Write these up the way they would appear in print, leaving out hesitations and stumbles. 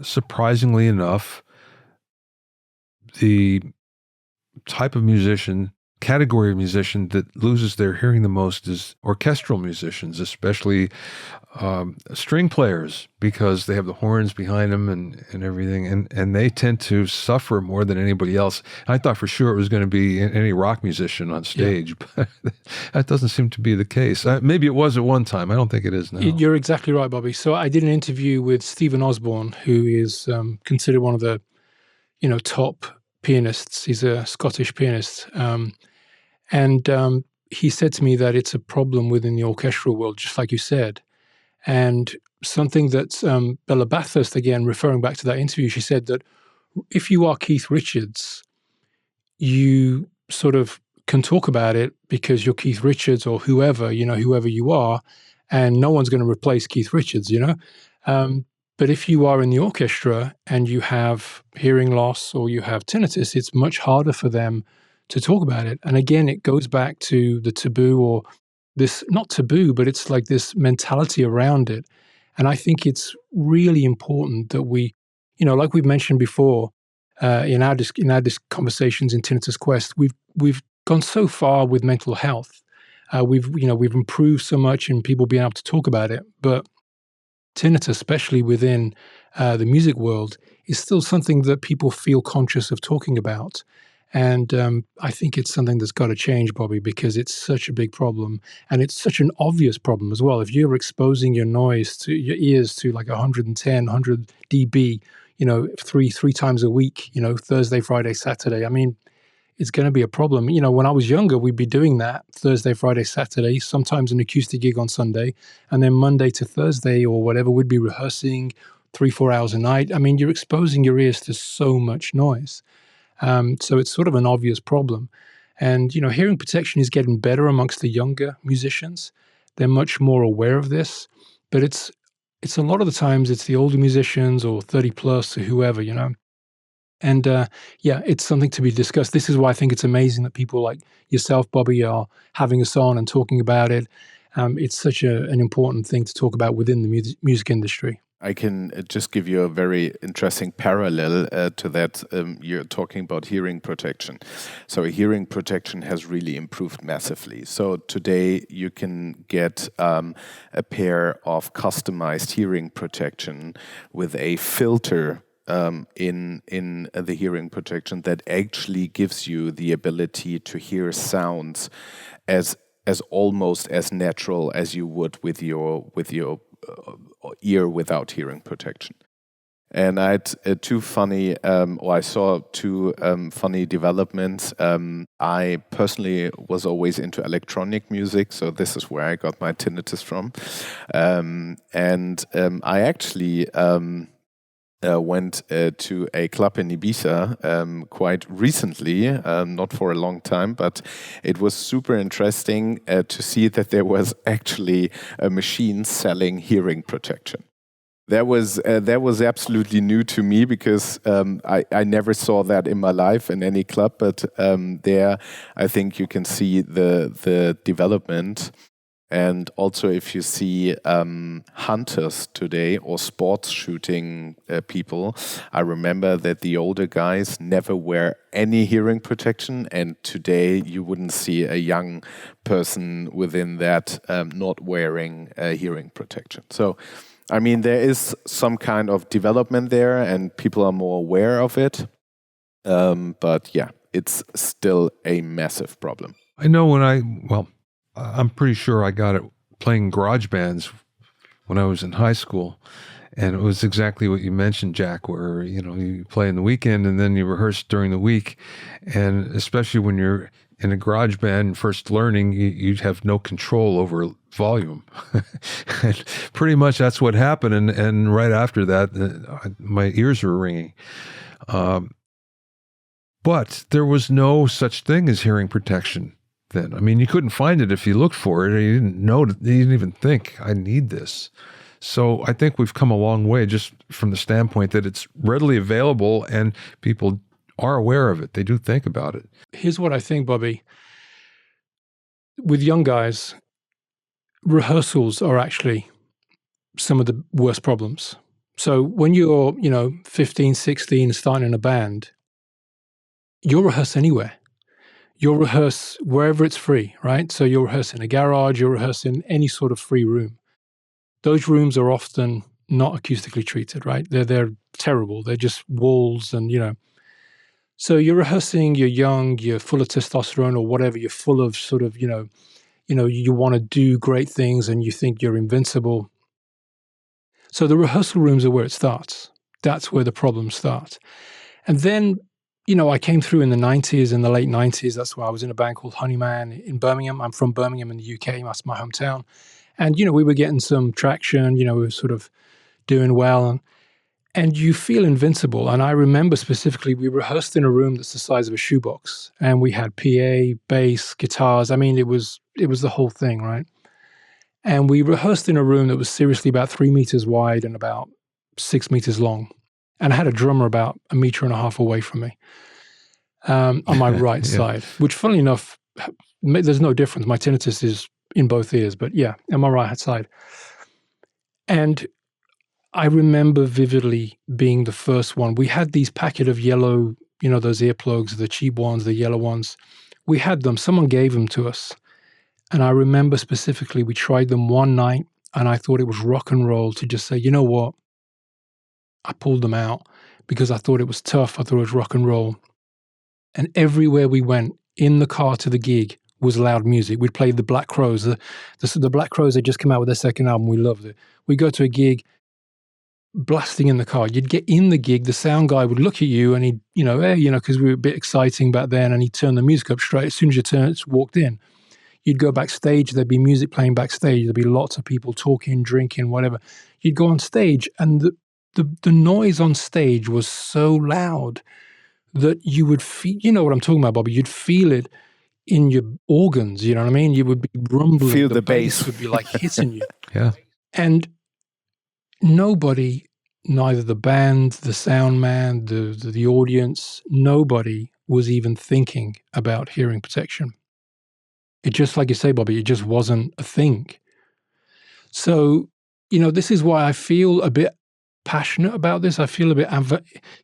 surprisingly enough, the type of musician, category of musician that loses their hearing the most is orchestral musicians, especially string players, because they have the horns behind them and everything, and they tend to suffer more than anybody else. I thought for sure it was going to be any rock musician on stage, but that doesn't seem to be the case. Maybe it was at one time. I don't think it is now. You're exactly right, Bobby. So I did an interview with Stephen Osborne, who is considered one of the top pianists. He's a Scottish pianist. And he said to me that it's a problem within the orchestral world, just like you said. And something that Bella Bathurst, again, referring back to that interview, she said that if you are Keith Richards, you sort of can talk about it because you're Keith Richards or whoever you are, and no one's going to replace Keith Richards, But if you are in the orchestra and you have hearing loss or you have tinnitus, it's much harder for them to talk about it. And again, it goes back to the taboo, or this, not taboo, but it's like this mentality around it. And I think it's really important that we, like we've mentioned before, in our conversations in Tinnitus Quest, we've gone so far with mental health. We've improved so much in people being able to talk about it, but tinnitus, especially within the music world, is still something that people feel conscious of talking about. And I think it's something that's got to change, Bobby, because it's such a big problem. And it's such an obvious problem as well. If you're exposing your noise to your ears to like 110, 100 dB, three times a week, Thursday, Friday, Saturday, I mean, it's going to be a problem. When I was younger, we'd be doing that Thursday, Friday, Saturday, sometimes an acoustic gig on Sunday, and then Monday to Thursday or whatever, we'd be rehearsing 3-4 hours a night. I mean, you're exposing your ears to so much noise. So it's sort of an obvious problem. And, hearing protection is getting better amongst the younger musicians. They're much more aware of this, but it's a lot of the times it's the older musicians or 30 plus or whoever, And it's something to be discussed. This is why I think it's amazing that people like yourself, Bobby, are having us on and talking about it. It's such an important thing to talk about within the music industry. I can just give you a very interesting parallel to that. You're talking about hearing protection. So hearing protection has really improved massively. So today you can get a pair of customized hearing protection with a filter in the hearing protection that actually gives you the ability to hear sounds as almost as natural as you would with your ear without hearing protection. And I had I saw two funny developments. I personally was always into electronic music, so this is where I got my tinnitus from. I actually went to a club in Ibiza quite recently, not for a long time, but it was super interesting to see that there was actually a machine selling hearing protection. That was absolutely new to me because I never saw that in my life in any club, but there I think you can see the development. And also, if you see hunters today or sports shooting people, I remember that the older guys never wear any hearing protection. And today, you wouldn't see a young person within that not wearing hearing protection. So, I mean, there is some kind of development there and people are more aware of it. But yeah, it's still a massive problem. I know I'm pretty sure I got it playing garage bands when I was in high school. And it was exactly what you mentioned, Jack, where, you play in the weekend and then you rehearse during the week. And especially when you're in a garage band first learning, you have no control over volume. And pretty much that's what happened. And right after that, my ears were ringing. But there was no such thing as hearing protection then. I mean, you couldn't find it if you looked for it, or you didn't know, you didn't even think, I need this. So I think we've come a long way just from the standpoint that it's readily available and people are aware of it. They do think about it. Here's what I think, Bobby. With young guys, rehearsals are actually some of the worst problems So when you're, 15, 16, starting in a band, you'll rehearse anywhere. You'll rehearse wherever it's free, right? So you'll rehearse in a garage, you'll rehearse in any sort of free room. Those rooms are often not acoustically treated, right? They're terrible. They're just walls and, So you're rehearsing, you're young, you're full of testosterone or whatever, you're full of sort of, you want to do great things and you think you're invincible. So the rehearsal rooms are where it starts. That's where the problems start. And then, I came through in the 90s, in the late 90s. That's why I was in a band called Honeyman in Birmingham. I'm from Birmingham in the UK. That's my hometown. And, we were getting some traction, we were sort of doing well. And you feel invincible. And I remember specifically, we rehearsed in a room that's the size of a shoebox. And we had PA, bass, guitars. I mean, it was the whole thing, right? And we rehearsed in a room that was seriously about 3 meters wide and about 6 meters long. And I had a drummer about 1.5 meters away from me on my right side, which funnily enough, there's no difference. My tinnitus is in both ears, but yeah, on my right side. And I remember vividly being the first one. We had these packet of yellow, those earplugs, the cheap ones, the yellow ones. We had them. Someone gave them to us. And I remember specifically, we tried them one night and I thought it was rock and roll to just say, you know what? I pulled them out because I thought it was tough. I thought it was rock and roll. And everywhere we went, in the car to the gig, was loud music. We'd play the Black Crowes. The Black Crowes had just come out with their second album. We loved it. We'd go to a gig, blasting in the car. You'd get in the gig, the sound guy would look at you and he'd, because we were a bit exciting back then, and he'd turn the music up straight. As soon as you walked in, you'd go backstage, there'd be music playing backstage, there'd be lots of people talking, drinking, whatever. You'd go on stage and the noise on stage was so loud that you would feel, you know what I'm talking about, Bobby, you'd feel it in your organs, you know what I mean? You would be rumbling. Feel the bass would be like hitting you. Yeah. And nobody, neither the band, the sound man, the audience, nobody was even thinking about hearing protection. It just, like you say, Bobby, it just wasn't a thing. So, this is why I feel a bit passionate about this. I feel a bit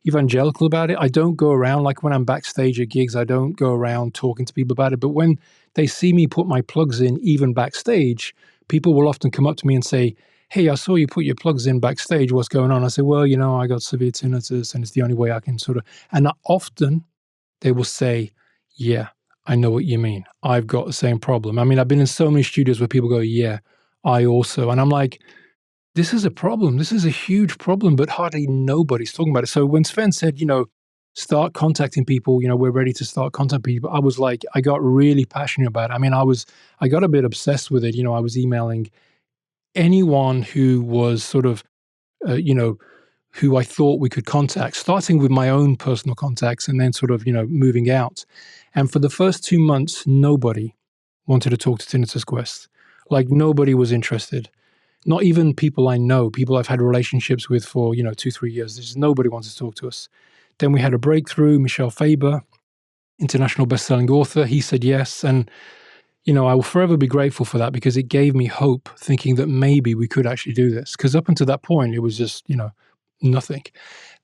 evangelical about it. I don't go around, like when I'm backstage at gigs, I don't go around talking to people about it. But when they see me put my plugs in, even backstage, people will often come up to me and say, hey, I saw you put your plugs in backstage. What's going on? I say, well, I got severe tinnitus and it's the only way I can and often they will say, yeah, I know what you mean. I've got the same problem. I mean, I've been in so many studios where people go, yeah, I also. And I'm like, this is a problem. This is a huge problem, but hardly nobody's talking about it. So when Sven said, start contacting people, we're ready to start contacting people, I was like, I got really passionate about it. I mean, I got a bit obsessed with it. I was emailing anyone who was sort of, who I thought we could contact, starting with my own personal contacts and then sort of, moving out. And for the first 2 months, nobody wanted to talk to Tinnitus Quest. Like nobody was interested. Not even people I know, people I've had relationships with for, 2-3 years. There's nobody wanted to talk to us. Then we had a breakthrough, Michel Faber, international best-selling author. He said yes. And, I will forever be grateful for that because it gave me hope, thinking that maybe we could actually do this. Because up until that point, it was just, nothing.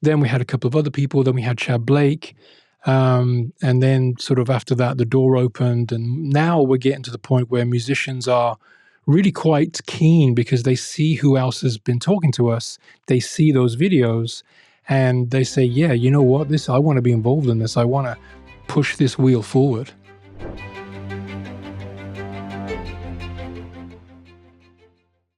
Then we had a couple of other people. Then we had Chad Blake. And then sort of after that, the door opened. And now we're getting to the point where musicians are really quite keen because they see who else has been talking to us. They see those videos and they say, yeah, you know what, I want to be involved in this. I want to push this wheel forward.